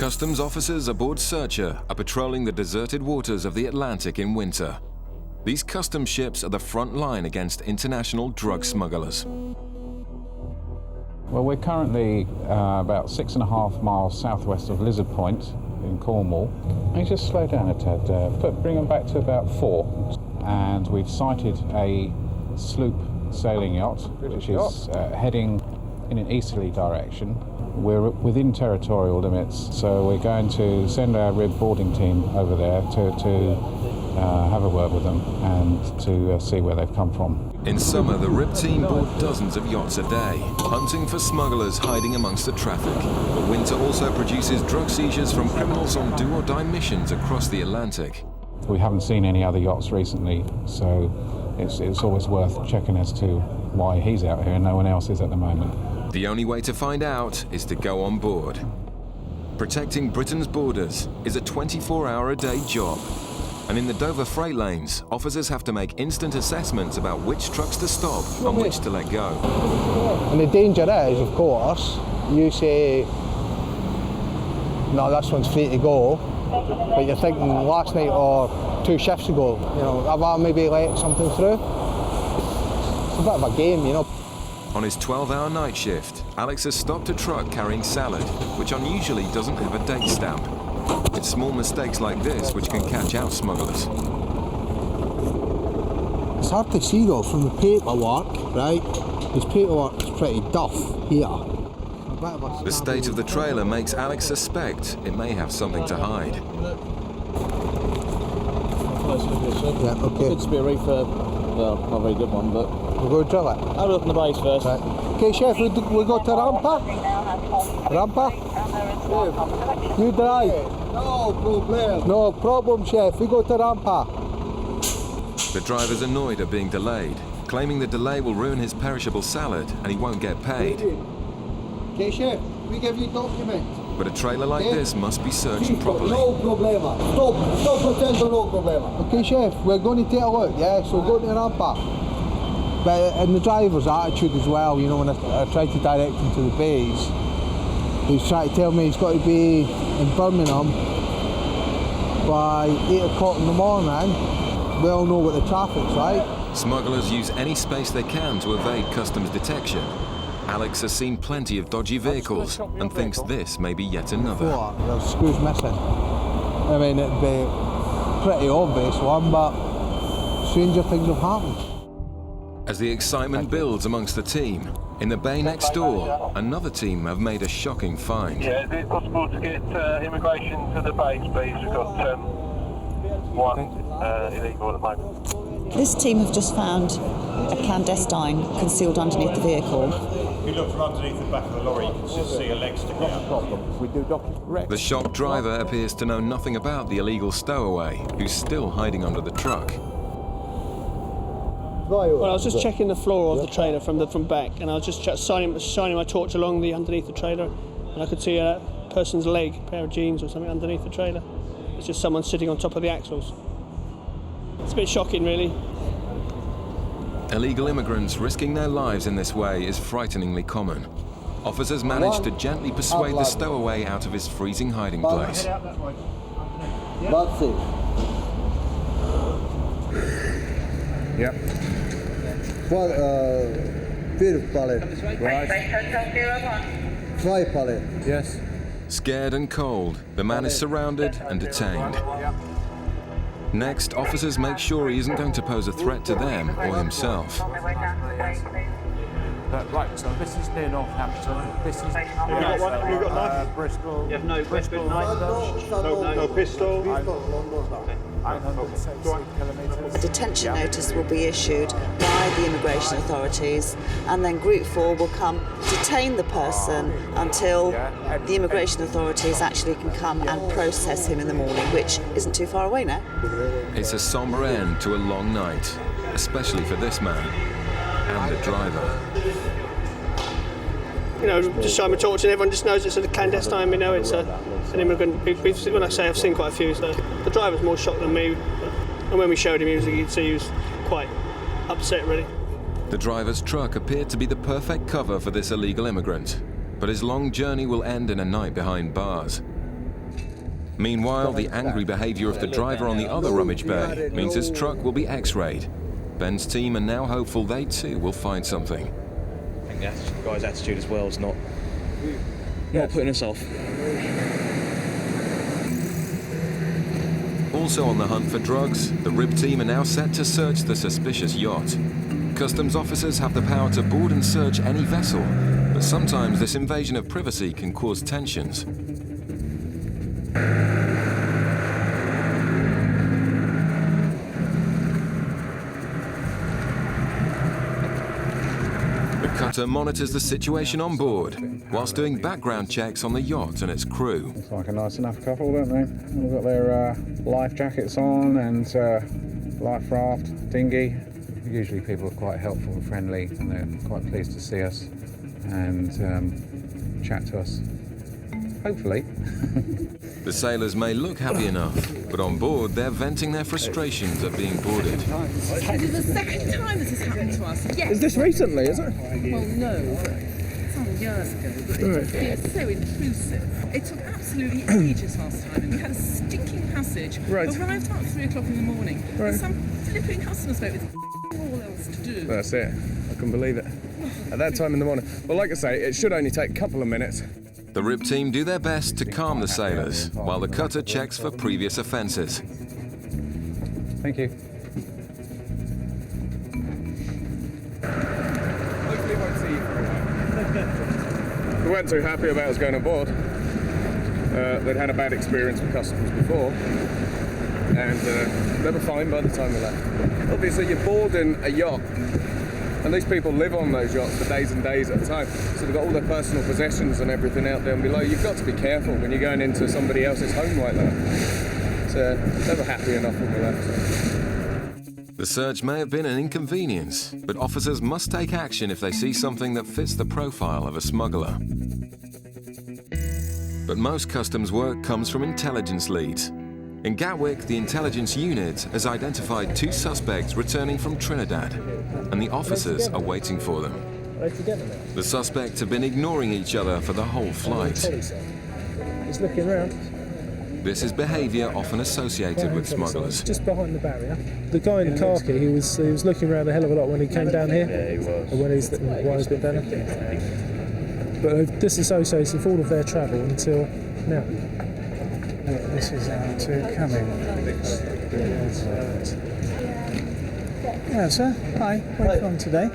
Customs officers aboard Searcher are patrolling the deserted waters of the Atlantic in winter. These customs ships are the front line against international drug smugglers. Well, we're currently about 6.5 miles southwest of Lizard Point in Cornwall. And just slow down a tad, bring them back to about 4. And we've sighted a sloop sailing yacht, which is heading in an easterly direction. We're within territorial limits, so we're going to send our RIB boarding team over there to have a word with them and to see where they've come from. In summer, the RIB team board dozens of yachts a day, hunting for smugglers hiding amongst the traffic. But winter also produces drug seizures from criminals on do-or-die missions across the Atlantic. We haven't seen any other yachts recently, so it's always worth checking as to why he's out here and no one else is at the moment. The only way to find out is to go on board. Protecting Britain's borders is a 24-hour-a-day job. And in the Dover freight lanes, officers have to make instant assessments about which trucks to stop and which to let go. And the danger is, of course, you say, no, this one's free to go, but you're thinking last night or 2 shifts ago, you know, have I maybe let something through? It's a bit of a game, you know. On his 12-hour night shift, Alex has stopped a truck carrying salad, which unusually doesn't have a date stamp. It's small mistakes like this which can catch out smugglers. It's hard to see though from the paperwork, right? His paperwork is pretty duff here. The state of the trailer makes Alex suspect it may have something to hide. Yeah, okay. It's to be a refurb. Well, not a very good one, but... We'll go drill it. Have a look in the base first. Right. Okay, Chef, we go to Rampa? Rampa? Yeah. You drive. No problem. No problem, Chef. We go to Rampa. The driver's annoyed at being delayed, claiming the delay will ruin his perishable salad and he won't get paid. Okay, Chef, we give you document. But a trailer like this must be searched properly. No problema. Stop pretending no problema. Okay, Chef, we're going to take a look, yeah? So go to Rampa. But and the driver's attitude as well, you know, when I tried to direct him to the base, he's trying to tell me he's got to be in Birmingham by 8 o'clock in the morning. We all know what the traffic's like. Smugglers use any space they can to evade customs detection. Alex has seen plenty of dodgy vehicles and thinks this may be yet another. There's screws missing. I mean, it'd be a pretty obvious one, but stranger things have happened. As the excitement builds amongst the team, in the bay next door, another team have made a shocking find. Yeah, is it possible to get immigration to the base, please? We've got one illegal at the moment. This team have just found a clandestine concealed underneath the vehicle. If you look from underneath the back of the lorry, you can just see a leg sticking out. The shocked driver appears to know nothing about the illegal stowaway, who's still hiding under the truck. Well, I was just checking the floor of the trailer from back, and I was just shining my torch along underneath the trailer, and I could see a person's leg, a pair of jeans or something underneath the trailer. It's just someone sitting on top of the axles. It's a bit shocking, really. Illegal immigrants risking their lives in this way is frighteningly common. Officers manage to gently persuade the stowaway out of his freezing hiding place. That's it. Yep. Well, 4 pallet. Right. 5 pallet. Yes. Scared and cold, the man is surrounded and detained. Next, officers make sure he isn't going to pose a threat to them or himself. Right, so this is near Northampton. This is You got knife? Bristol. You have no weapon, knife? No pistol? 960 kilometres. A detention notice will be issued by the immigration authorities, and then Group 4 will come detain the person until the immigration authorities actually can come and process him in the morning, which isn't too far away now. It's a sombre end to a long night, especially for this man and the driver. You know, just shine my torch and everyone just knows it's a clandestine, you know, it's an immigrant. When I say I've seen quite a few, so the driver's more shocked than me. And when we showed him, you'd see he was quite upset, really. The driver's truck appeared to be the perfect cover for this illegal immigrant, but his long journey will end in a night behind bars. Meanwhile, the angry behaviour of the driver on the other rummage bay means his truck will be X-rayed. Ben's team are now hopeful they too will find something. I think the guy's attitude as well is not putting us off. Also on the hunt for drugs, the RIB team are now set to search the suspicious yacht. Customs officers have the power to board and search any vessel, but sometimes this invasion of privacy can cause tensions. The cutter monitors the situation on board, whilst doing background checks on the yacht and its crew. Looks like a nice enough couple, don't they? They've got their life jackets on and life raft, dinghy. Usually people are quite helpful and friendly, and they're quite pleased to see us and chat to us. Hopefully. The sailors may look happy enough, but on board they're venting their frustrations at being boarded. This is the second time this has happened to us. Yes. Is this recently, is it? Well, no. Some years ago, but it just feels so intrusive. It took absolutely ages last time, and we had a stinking passage. Right. Arrived out at 3 o'clock in the morning. Right. With some flipping customs boat with all else to do. That's it. I couldn't believe it. At that time in the morning. Well, like I say, it should only take a couple of minutes. The RIB team do their best to calm the sailors, while the cutter checks for previous offences. Thank you. Hopefully won't see you for a while. We weren't too happy about us going aboard. They'd had a bad experience with customs before, and they were fine by the time we left. Obviously, you're boarding a yacht, and these people live on those yachts for days and days at a time, so they've got all their personal possessions and everything out there and below. You've got to be careful when you're going into somebody else's home like that. So they were happy enough when we left. The search may have been an inconvenience, but officers must take action if they see something that fits the profile of a smuggler. But most customs work comes from intelligence leads. In Gatwick, the intelligence unit has identified 2 suspects returning from Trinidad, and the officers are waiting for them. The suspects have been ignoring each other for the whole flight. He's looking around. This is behaviour often associated with smugglers. Just behind the barrier. The guy in khaki, he was looking around a hell of a lot when he came down here. Yeah, he was. When he's been down here. But they've disassociated all of their travel until now. This is our 2 coming. Hello, sir. Hi. Where are you from today?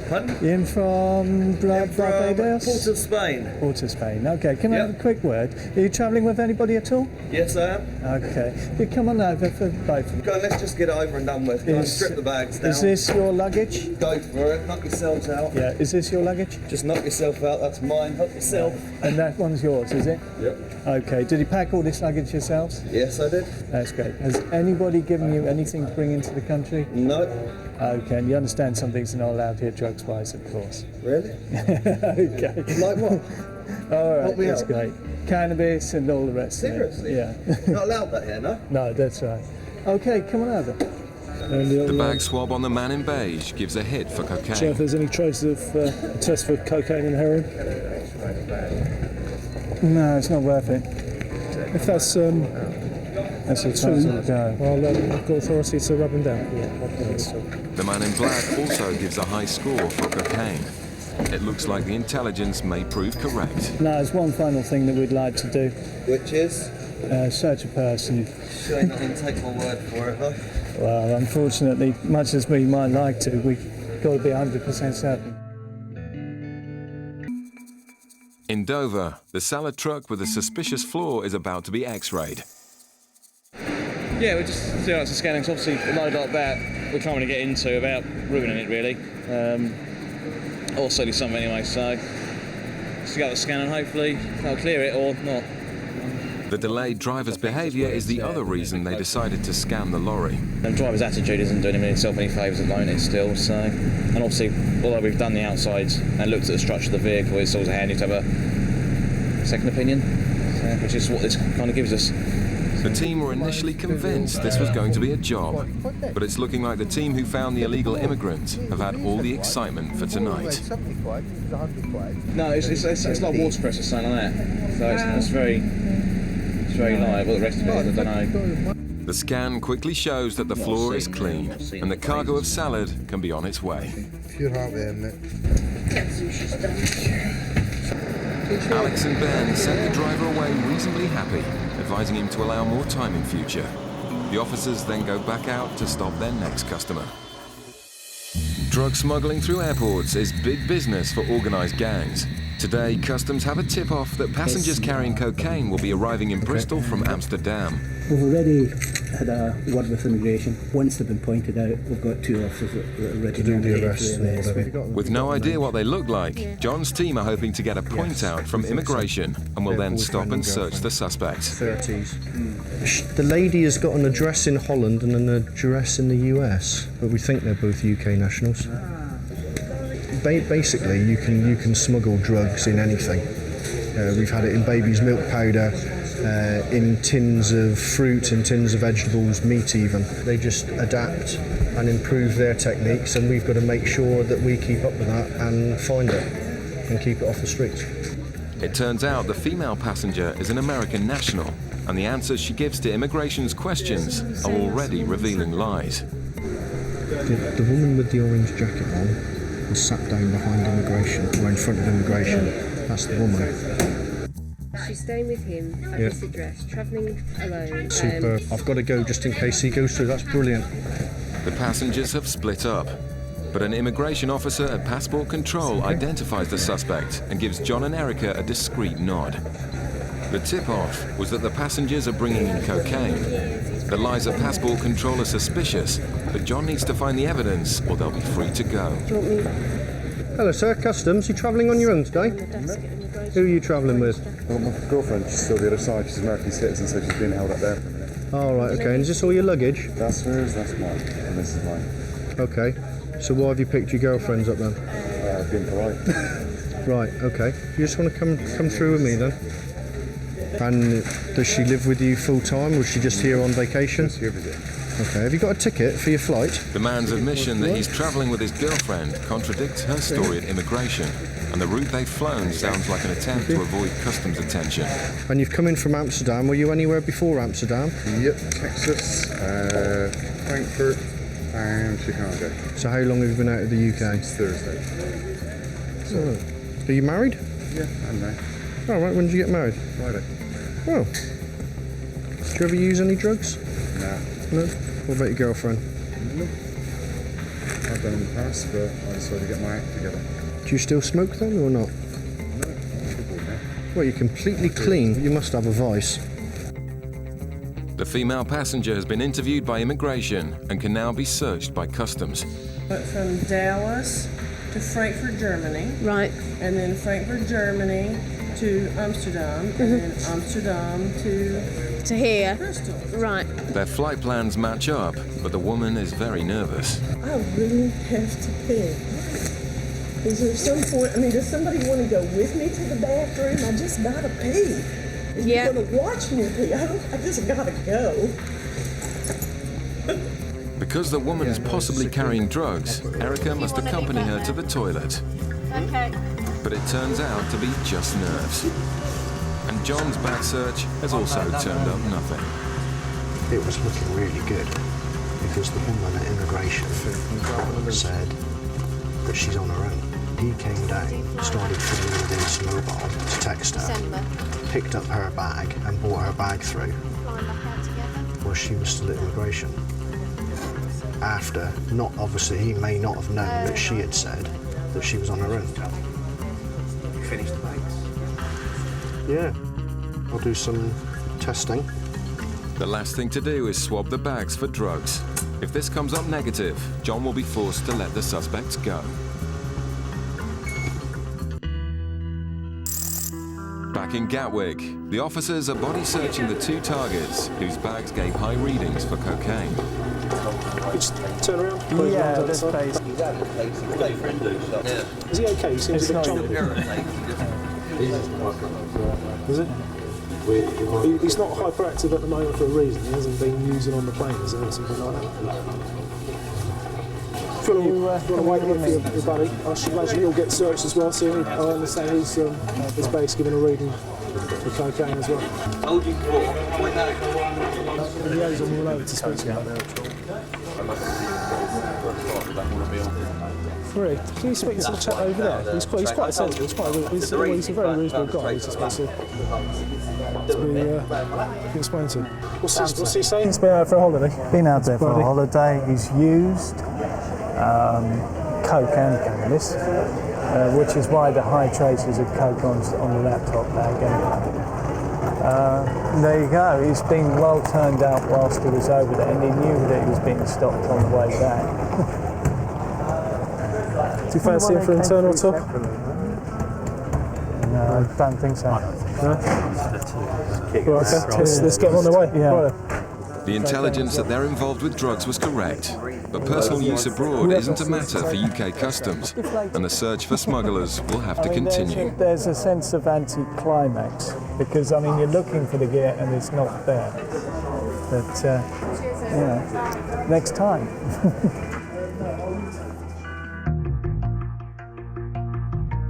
Pardon? You in from Barbados? Port of Spain. Port of Spain. Okay. Can I have a quick word? Are you travelling with anybody at all? Yes, I am. Okay. You come on over for both. Go on, let's just get it over and done with. Go on, strip the bags down. Is this your luggage? Go for it. Knock yourselves out. Yeah. Is this your luggage? Just knock yourself out. That's mine. Help yourself. And that one's yours, is it? Yep. Okay. Did you pack all this luggage yourselves? Yes, I did. That's great. Has anybody given you anything to bring into the country? No. Okay. And you understand some things are not allowed here, drugs-wise, of course. Really? Okay. Like what? All right, Help me that's out. great. Cannabis and all the rest Seriously? of it. Yeah. Not allowed that here, no? No, that's right. Okay, come on over. The bag swab on the man in beige gives a hit for cocaine. See if there's any traces of a test for cocaine and heroin. No, it's not worth it. If that's as far as it'll go. I've got authority to rub him down. The man in black also gives a high score for cocaine. It looks like the intelligence may prove correct. No, there's one final thing that we'd like to do. Which is? Search a person. Sure, not going to take my word for it, huh? Well, unfortunately, much as we might like to, we've got to be 100% certain. In Dover, the salad truck with a suspicious floor is about to be X-rayed. Yeah, we're just doing some scanning. So obviously, a load like that, we're trying to get into without ruining it, really. Or certainly some anyway, so just get the scan and hopefully they'll clear it or not. The delayed driver's behaviour is the other reason they decided to scan the lorry. The driver's attitude isn't doing himself any favours at the moment still, so... And obviously, although we've done the outsides and looked at the structure of the vehicle, it's always handy to have a second opinion, which is what this kind of gives us. The team were initially convinced this was going to be a job, but it's looking like the team who found the illegal immigrant have had all the excitement for tonight. No, it's like watercress or something like that, so it's very very light. Well, the rest of it, I don't know. The scan quickly shows that the floor is clean and the cargo of salad can be on its way. If you're happy, isn't it? Alex and Ben sent the driver away reasonably happy, advising him to allow more time in future. The officers then go back out to stop their next customer. Drug smuggling through airports is big business for organised gangs. Today, Customs have a tip-off that passengers carrying cocaine will be arriving in Bristol from Amsterdam. We've already had a word with immigration. Once they've been pointed out, we've got 2 officers that are ready to do the arrest. With no idea what they look like, John's team are hoping to get a point out from immigration and will then stop and search the suspect. 30s. The lady has got an address in Holland and an address in the US, but we think they're both UK nationals. Basically, you can smuggle drugs in anything. We've had it in baby's milk powder, in tins of fruit, in tins of vegetables, meat even. They just adapt and improve their techniques, and we've got to make sure that we keep up with that and find it and keep it off the streets. It turns out the female passenger is an American national, and the answers she gives to immigration's questions are already revealing lies. The woman with the orange jacket on was sat down behind immigration, or in front of immigration. That's the woman. She's staying with him at this address, travelling alone. Super. I've got to go just in case he goes through. That's brilliant. The passengers have split up, but an immigration officer at passport control identifies the suspect and gives John and Erica a discreet nod. The tip-off was that the passengers are bringing in cocaine. The lies at passport control are suspicious, but John needs to find the evidence or they'll be free to go. Hello sir, Customs. You travelling on your own today? Who are you travelling with? Well, my girlfriend, she's still the other side. She's an American citizen, so she's being held up there. Oh, right, okay. And is this all your luggage? That's hers, that's mine, and this is mine. Okay. So why have you picked your girlfriends up then? Being polite. Right, okay. You just want to come through with me then? And does she live with you full time, or is she just here on vacation? Just here visiting. Okay, have you got a ticket for your flight? The man's admission that he's travelling with his girlfriend contradicts her story at immigration, and the route they've flown sounds like an attempt to avoid customs attention. And you've come in from Amsterdam. Were you anywhere before Amsterdam? Yep, Texas, Frankfurt and Chicago. So how long have you been out of the UK? Since Thursday. So, are you married? Yeah, I'm married. All right, when did you get married? Friday. Oh. Do you ever use any drugs? Nah. No? What about your girlfriend? No. I've done in the past, but I decided to get my act together. Do you still smoke then, or not? No. Well, you're completely clean. You must have a vice. The female passenger has been interviewed by immigration and can now be searched by customs. Went from Dallas to Frankfurt, Germany. Right. And then Frankfurt, Germany to Amsterdam, and then Amsterdam to here. Bristol. Right. Their flight plans match up, but the woman is very nervous. I really have to pee. Is there some point, does somebody want to go with me to the bathroom? I just gotta pee. If you're gonna watch me pee, I just gotta go. Because the woman is possibly carrying drugs, Erica must accompany her to the toilet. Okay. But it turns out to be just nerves. And John's back search has also turned up nothing. It was looking really good because the woman at immigration said that she's on her own. He came down, started fiddling with his mobile to text her, picked up her bag and brought her bag through while she was still at immigration. After, he may not have known that she had said that she was on her own. You finished the bags? Yeah, I'll do some testing. The last thing to do is swab the bags for drugs. If this comes up negative, John will be forced to let the suspects go. Back in Gatwick, the officers are body searching the 2 targets whose bags gave high readings for cocaine. Just turn around. Yeah, this place. Is he okay? He seems a bit jumpy. Is it? He's not hyperactive at the moment for a reason. He hasn't been using on the plane, is there, or something like that? If you want to wait for your buddy, I should imagine he'll get searched as well soon. I understand his base giving a reading for cocaine as well. Told you before, point out. The liaison all over to speak to him. Three. Can you speak to the chap over there? He's quite sensible. He's a very reasonable guy. He just wants to be explained to. What's he saying? He's been out for a holiday. Been out there for a holiday. He's used coke and cannabis, which is why the high traces of coke on the laptop bag. There you go. He's been well turned out whilst he was over there, and he knew that he was being stopped on the way back. Do you fancy him for internal talk? No, I don't think so. No? Well, okay. Let's get him on the way. Yeah. Right. The intelligence that they're involved with drugs was correct, but personal use abroad isn't a matter for UK customs, and the search for smugglers will have to continue. There's a sense of anti-climax, because, I mean, you're looking for the gear and it's not there. But, next time.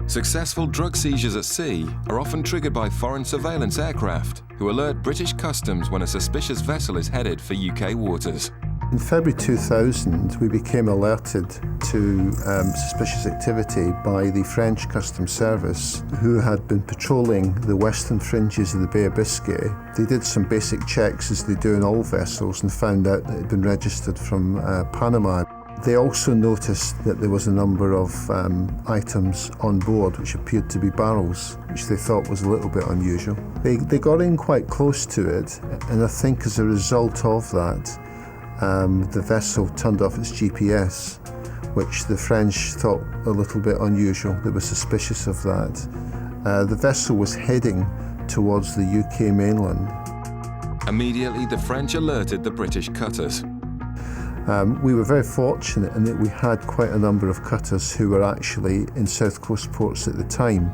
Successful drug seizures at sea are often triggered by foreign surveillance aircraft who alert British customs when a suspicious vessel is headed for UK waters. In February 2000, we became alerted to suspicious activity by the French Customs Service, who had been patrolling the western fringes of the Bay of Biscay. They did some basic checks, as they do in all vessels, and found out that it had been registered from Panama. They also noticed that there was a number of items on board which appeared to be barrels, which they thought was a little bit unusual. They got in quite close to it, and I think as a result of that, the vessel turned off its GPS, which the French thought a little bit unusual. They were suspicious of that. The vessel was heading towards the UK mainland. Immediately, the French alerted the British cutters. We were very fortunate in that we had quite a number of cutters who were actually in South Coast ports at the time,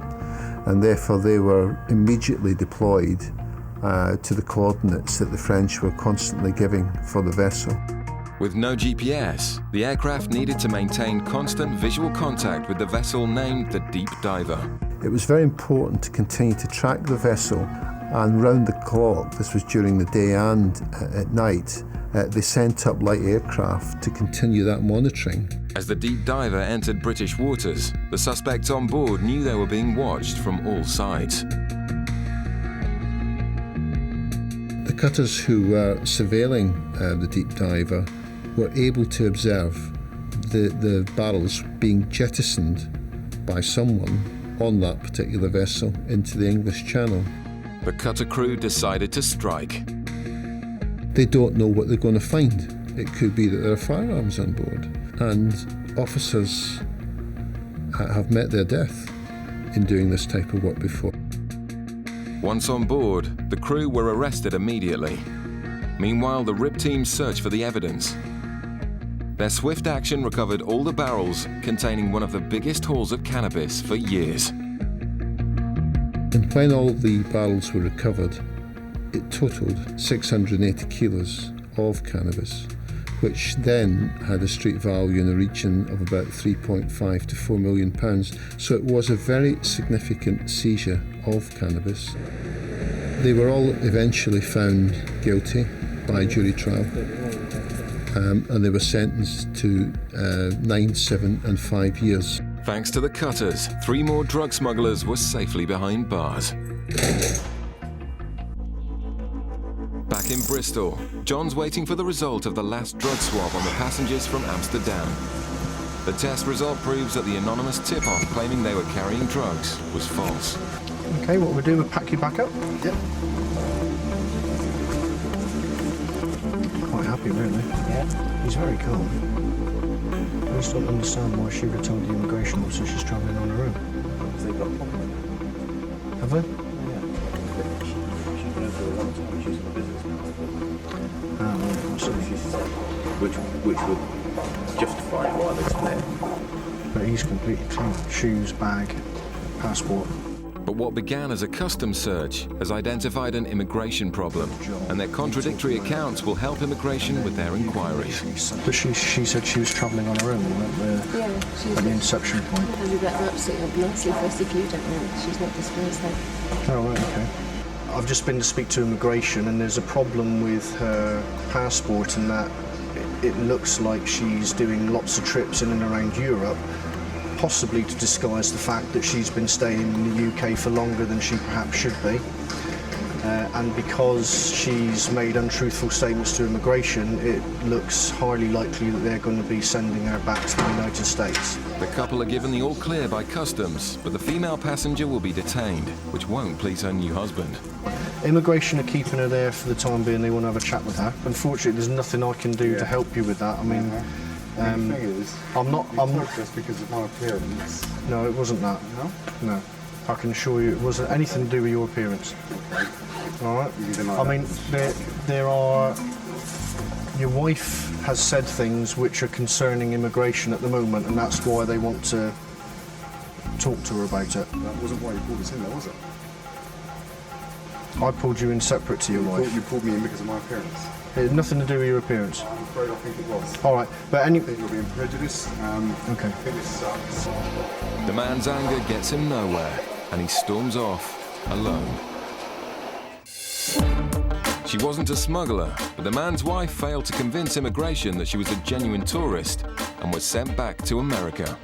and therefore they were immediately deployed to the coordinates that the French were constantly giving for the vessel. With no GPS, the aircraft needed to maintain constant visual contact with the vessel named the Deep Diver. It was very important to continue to track the vessel, and round the clock, this was during the day and at night, they sent up light aircraft to continue that monitoring. As the Deep Diver entered British waters, the suspects on board knew they were being watched from all sides. The cutters who were surveilling the Deep Diver were able to observe the barrels being jettisoned by someone on that particular vessel into the English Channel. The cutter crew decided to strike. They don't know what they're going to find. It could be that there are firearms on board, and officers have met their death in doing this type of work before. Once on board, the crew were arrested immediately. Meanwhile, the RIB team searched for the evidence. Their swift action recovered all the barrels containing one of the biggest hauls of cannabis for years. And when all the barrels were recovered, it totaled 680 kilos of cannabis, which then had a street value in the region of about 3.5 to 4 million pounds. So it was a very significant seizure of cannabis. They were all eventually found guilty by jury trial, and they were sentenced to 9, 7 and 5 years. Thanks to the cutters, 3 more drug smugglers were safely behind bars. Back in Bristol, John's waiting for the result of the last drug swab on the passengers from Amsterdam. The test result proves that the anonymous tip-off claiming they were carrying drugs was false. Okay, what we'll do, we'll pack you back up. Yep. Quite happy, really. Yeah. He's very cool. I just don't understand why she would have told the immigration officer she's travelling on her own. They've got a problem. Have they? She's been over a long time. She's in business now. So which would justify why they split. But he's completely clean. Shoes, bag, passport. But what began as a customs search has identified an immigration problem, and their contradictory accounts will help immigration with their inquiries. But she said she was travelling on her own at the inception point. And that absolutely nicely for us if you don't know. She's not disclosed that. Oh, right, okay. I've just been to speak to immigration, and there's a problem with her passport in that it looks like she's doing lots of trips in and around Europe, possibly to disguise the fact that she's been staying in the UK for longer than she perhaps should be. And because she's made untruthful statements to immigration, it looks highly likely that they're going to be sending her back to the United States. The couple are given the all clear by customs, but the female passenger will be detained, which won't please her new husband. Immigration are keeping her there for the time being. They want to have a chat with her. Unfortunately, there's nothing I can do to help you with that. I mean, the thing is, I'm not just because of my appearance. No, it wasn't that. No? No. I can assure you it wasn't anything to do with your appearance. Okay. All right? Like I mean, there are... Your wife has said things which are concerning immigration at the moment, and that's why they want to talk to her about it. That wasn't why you pulled us in there, was it? I pulled you in separate to your wife. You pulled me in because of my appearance. It had nothing to do with your appearance. I'm afraid I think it was. All right, but any... I think you're being prejudiced. Okay. I think this sucks. The man's anger gets him nowhere, and he storms off alone. She wasn't a smuggler, but the man's wife failed to convince immigration that she was a genuine tourist and was sent back to America.